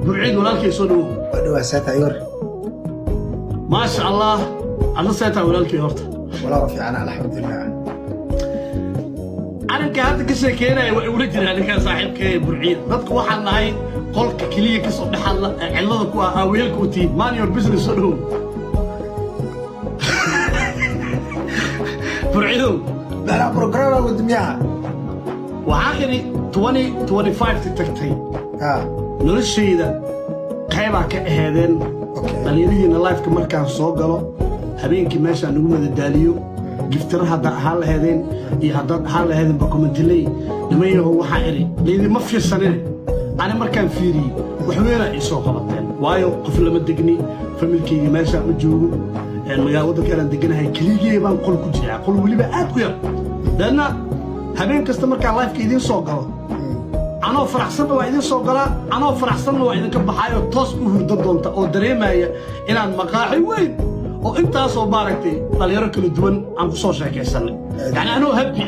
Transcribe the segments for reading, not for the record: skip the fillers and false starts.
برعيد ولا الكي صدو ودوا ساتا يور ما شاء الله أنا ساتا ولا الكي هرت ولا رفيع أنا الحمد لله أنا كهذا كشيء كنا ولدي أنا كان صاحب كي برعيد ضدك واحد نهاي قولك كلية كسر بحال علادك وأويلك وتي مان يور بزنس صدو برعيدو لا بروجرام ودمياء وعاقري 2025 تتكتي noloshayda qaybaa ka ahaadeen dhalinyaradiina live-ka markaan soo galo habeenkii meesha nagu madadaaliyo giftiraha hadda ahaan lahaydeen iyo haddaad ahaan lahaydeenba commentiley nimayahow waxaa idhi laydima fiirsanine ani markaan fiiriyey waxweynaa ii soo qabateen waayo qof lama degni familkayga meeshaan u joogo magaalada kalaan deganahay keligey baan qol ku jiraa qol weliba aad u yar deedna habeen kasta markaan live-ka idiin soo galo أنا فرحسن وعيدين صقرا أنا فرحسن وعيدين كبحايو توس وهرد دونتا أو دريمايا إلى المقاعي وين وأنت أصلا باركتي طليرك الدون عم تصوص هيك يسلم يعني أنا هبني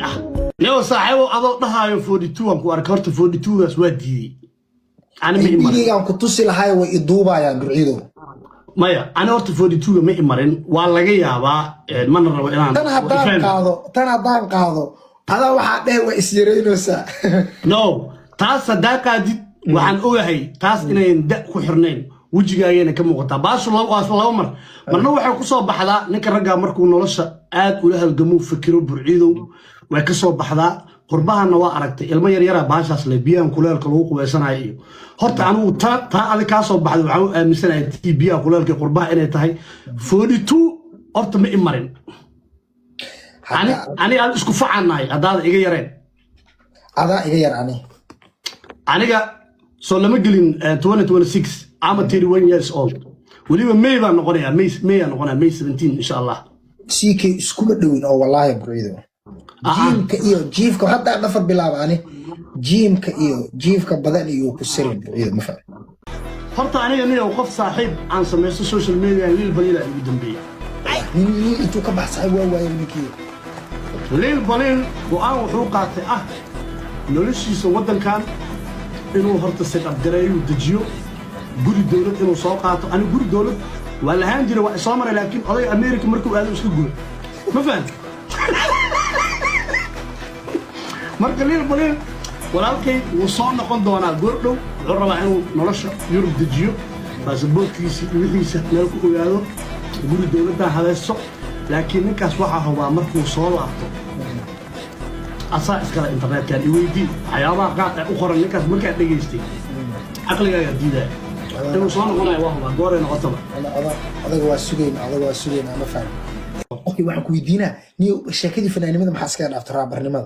لو صاحبه أضغطها يا 42 أم كواركرت 42 بس ودي أنا ميمرين أم كنتوسي لهاي ويدوبا يا برعيدو مايا أنا أرت 42 ميمرين والله جيا با من الرويان تنا بان قاضو هذا واحد ده وإسيرينوسا no taas sadaqadid waxaan ogahay taas inay da ku xirneen wajigaageena ka muuqata baashu laba mar marna waxa ku soo baxdaa ninka ragga markuu nolosha aad u la halgamo fikiro burciidow way ka soo baxdaa qurbahana waa aragtay ilmo yar yar baashaas le biyaan kuleelka lagu qubeysanayo horta anigu taa adig ka soo baxday waxaan u aaminsanahay biyaha kuleelka qurbaha inay tahay 42 horta ma imarin ani aad isku facaanahay hadaad iga yareen adaa iga yar ani aniga soo lama gelin 2026 I'm 31 years old waliba May baan noqonayaa May aan noqonayaa May 17 insha Allah CK isku dhawin oo wallahi burciido jiimka iyo jiifka hadda dhafar bilaabani jiimka iyo jiifka badan iyo ku sirin burciido ma fahmi horta aniga niyow qof saaxiib aan sameeyo social media lil balila ugu dambeeyay ni intuu ka baxsay waayo ninkii lil balil go'aan wuxuu qaatay noloshiisa wadankan inuu horta si qabgareeyo dejiyo guri dawlad inuu soo qaato ani guri dawlad waa lahaan jiray waa soo maray laakiin oday America markuu aado iska guuray ma fahant marka lil balil walaalkay wuu soo noqon doonaa goordhow wuxuu rabaa inuu nolosha Yurub dejiyo baasaboorkiisa wixiisa meel ku ogaado guri dawladda hadayso laakiin ninkaas waxa hubaa markuu soo laabto أساس كلا إنترنت كان يودي حياة قاعد أخرى الناس مركز دقيستي عقلي يا جديدة أنا صانع وأنا واحد قارن عطلة هذا هو السجين أنا فاهم أوكي واحد كويدينا نيو الشركة فنانين ماذا محاسك أنا أفترى برنامج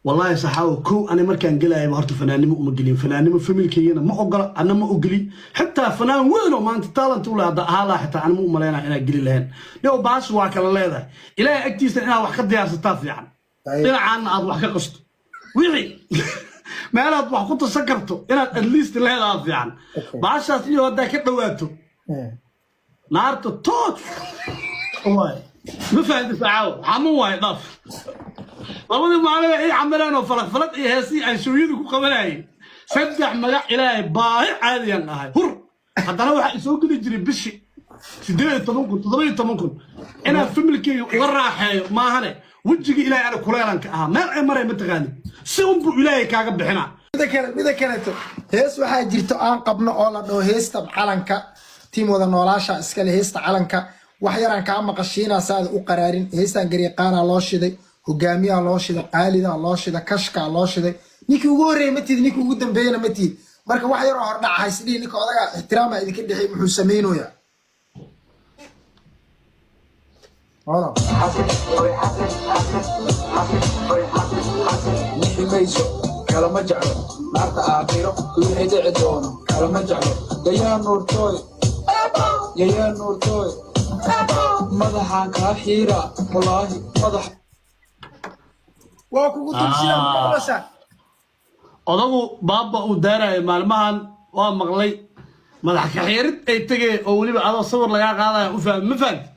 والله صحاو كو أنا مركز جلا بهرت فنانين مؤمجلين فنانين في ملكينا ما أقول أنا ما أقولي حتى فنان وينه ما أنت تالنت ولا هذا حتى أنا مو ملينا أنا أقولي لهن لو باش واكل هذا إلى أكتيس أنا واحد يا ستاف يعني دينعان aad wax ka qasto wixii meelaad wax ku tasakarto inaad at least leedahay fiican baashaas iyo hada ka dhawaato naarto tood waay ma fahanti saaw xamu waay dhaf labadii maalin ay camalaan oo falaq iyo heesi aan shooyadu ku qabanayay saddex magac ilaahay baahi caadiyan ahay hur hadana waxa soo geli jiray bishi 17 ina familkii uga raaxeeyo maahane وجهي إلى أنا كلارن كأها ما عمره متغني سومبو إلى كاغا بحنا إذا كانت هيس waxaa jirto aan qabno oo la dhaho heesta calanka tiimooda noolaasha iska leh heesta calanka wax yaraan ka maqashiina saad u qaraarin heestan gariiqaana loo shiday hogaamiyaha loo shiday qaalida loo shiday kashka loo shiday ninkii ugu horeeyay matid ninkii ugu dambeeyana matid marka wax yar oo hor dhac haysidii ninka odaga ixtiraama idinka dhixay muxuu sameeynayaa هلا نحي ميسو كلام جعله نارت آخره ويحيد عدونه كلام جعله يا نور توي يا نور توي مدحا كاحيرا والله مدح واكو تمشينا مقلسا odagu baaba uu daaray maalmahan waa maqlay madax ka xiirid ay tagay oo waliba adoo sawir laga qaadayo u fahmay ma fahmay